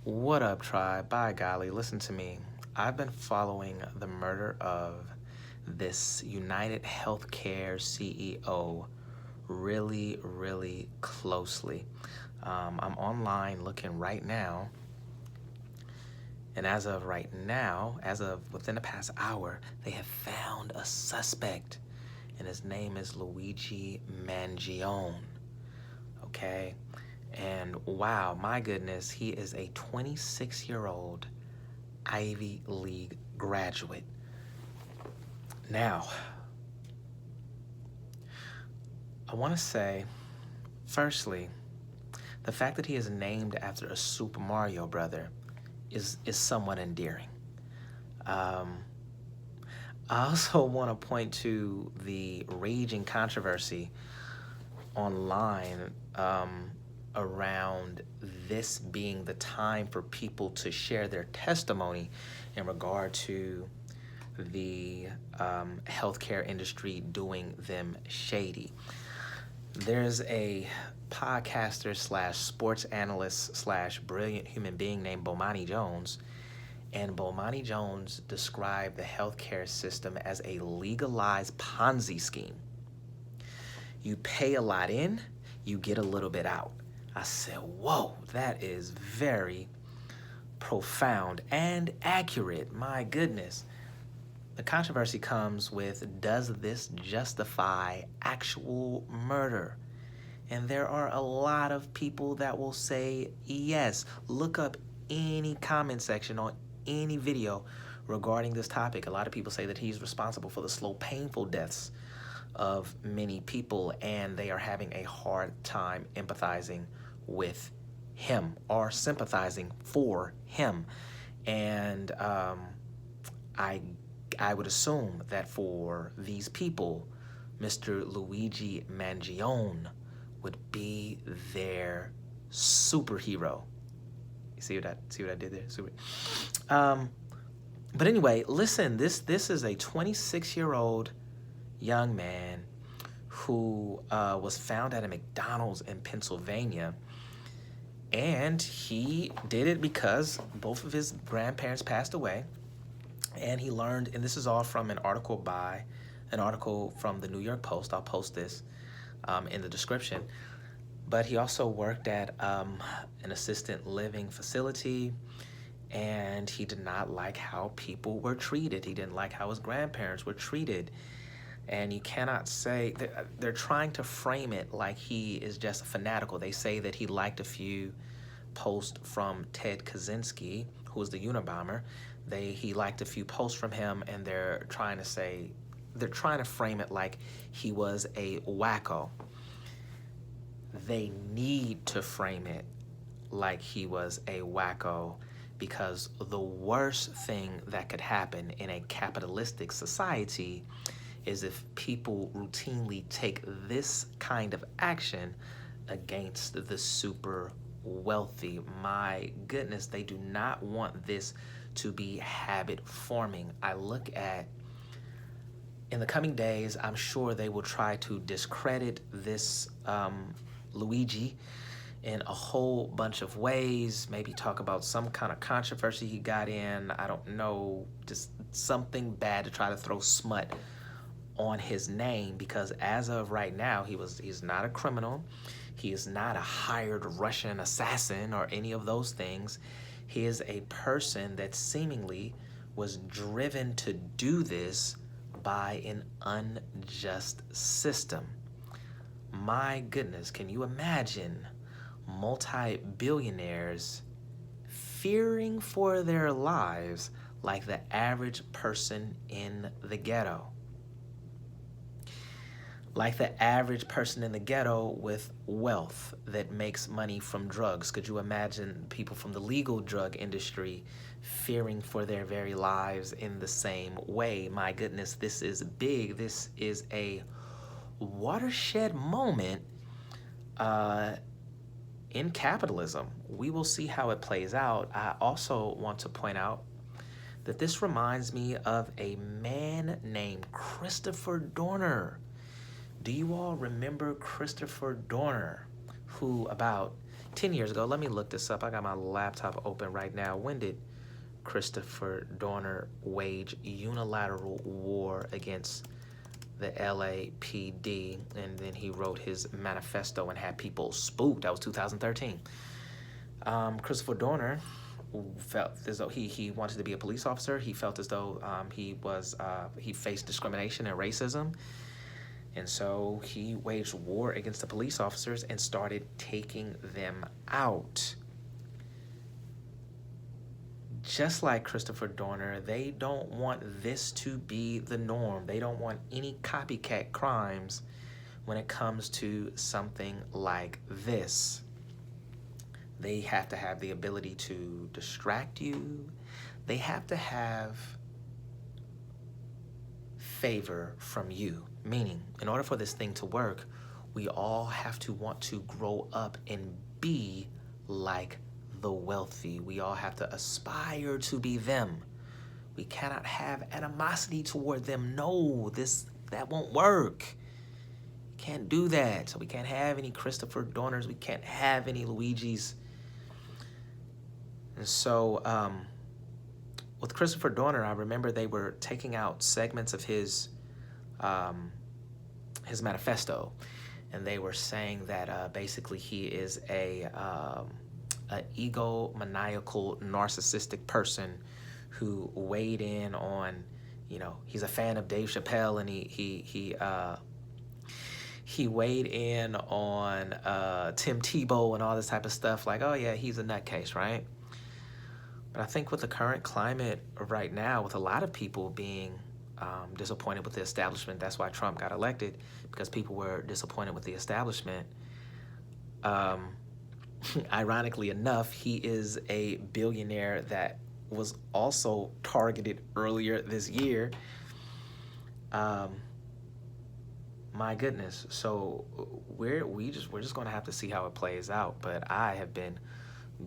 What up, tribe? By golly, listen to me. I've been following the murder of this United Healthcare CEO really closely. I'm online looking right now, and as of right now, as of within the past hour, they have found a suspect, and his name is Luigi Mangione. Okay? And wow, my goodness, he is a 26-year-old Ivy League graduate. Now, I want to say, firstly, the fact that he is named after a Super Mario brother is somewhat endearing. Um, I also want to point to the raging controversy online around this being the time for people to share their testimony in regard to the healthcare industry doing them shady. There's a podcaster slash sports analyst slash brilliant human being named Bomani Jones, and Bomani Jones described the healthcare system as a legalized Ponzi scheme. You pay a lot in, you get a little bit out. I said, whoa, that is very profound and accurate. My goodness. The controversy comes with, does this justify actual murder? And there are a lot of people that will say yes. Look up any comment section on any video regarding this topic. A lot of people say that he's responsible for the slow, painful deaths of many people, and they are having a hard time empathizing with him or sympathizing for him. And I would assume that for these people, Mr. Luigi Mangione would be their superhero. You see what I did there? Super. But anyway, listen. This is a 26-year-old young man who was found at a McDonald's in Pennsylvania, and he did it because both of his grandparents passed away, and he learned, and this is all from an article from the New York Post. I'll post this in the description. But he also worked at an assisted living facility, and he did not like how people were treated. He didn't like how his grandparents were treated. And you cannot say, they're trying to frame it like he is just a fanatical. They say that he liked a few posts from Ted Kaczynski, who was the Unabomber. He liked a few posts from him, and they're trying to frame it like he was a wacko. They need to frame it like he was a wacko, because the worst thing that could happen in a capitalistic society is if people routinely take this kind of action against the super wealthy. My goodness, they do not want this to be habit forming. In the coming days, I'm sure they will try to discredit this Luigi in a whole bunch of ways, maybe talk about some kind of controversy he got in. I don't know, just something bad to try to throw smut on his name, because as of right now, he's not a criminal. He is not a hired Russian assassin or any of those things. He is a person that seemingly was driven to do this by an unjust system. My goodness, can you imagine multi-billionaires fearing for their lives like the average person in the ghetto? Like the average person in the ghetto with wealth that makes money from drugs. Could you imagine people from the legal drug industry fearing for their very lives in the same way? My goodness, this is big. This is a watershed moment in capitalism. We will see how it plays out. I also want to point out that this reminds me of a man named Christopher Dorner. Do you all remember Christopher Dorner, who about 10 years ago. Let me look this up. I got my laptop open right now. When did Christopher Dorner wage unilateral war against the LAPD? And then he wrote his manifesto and had people spooked. That was 2013. Christopher Dorner felt as though he wanted to be a police officer. He felt as though he faced discrimination and racism. And so he waged war against the police officers and started taking them out. Just like Christopher Dorner, they don't want this to be the norm. They don't want any copycat crimes when it comes to something like this. They have to have the ability to distract you. They have to have favor from you. Meaning, in order for this thing to work, we all have to want to grow up and be like the wealthy. We all have to aspire to be them. We cannot have animosity toward them. No, that won't work. Can't do that. So we can't have any Christopher Dorners. We can't have any Luigis. And so with Christopher Dorner, I remember they were taking out segments of his manifesto, and they were saying that basically he is an egomaniacal, narcissistic person who weighed in on, he's a fan of Dave Chappelle, and he weighed in on Tim Tebow and all this type of stuff, like, oh yeah, he's a nutcase, right? But I think with the current climate right now, with a lot of people being disappointed with the establishment, that's why Trump got elected, because people were disappointed with the establishment. Ironically enough, he is a billionaire that was also targeted earlier this year. My goodness. So we're just going to have to see how it plays out. But I have been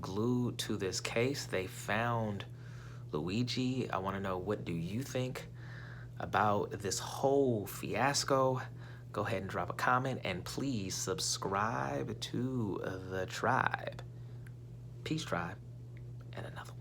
glued to this case. They found Luigi. I want to know, what do you think about this whole fiasco? Go ahead and drop a comment, and please subscribe to the tribe. Peace, tribe, and another.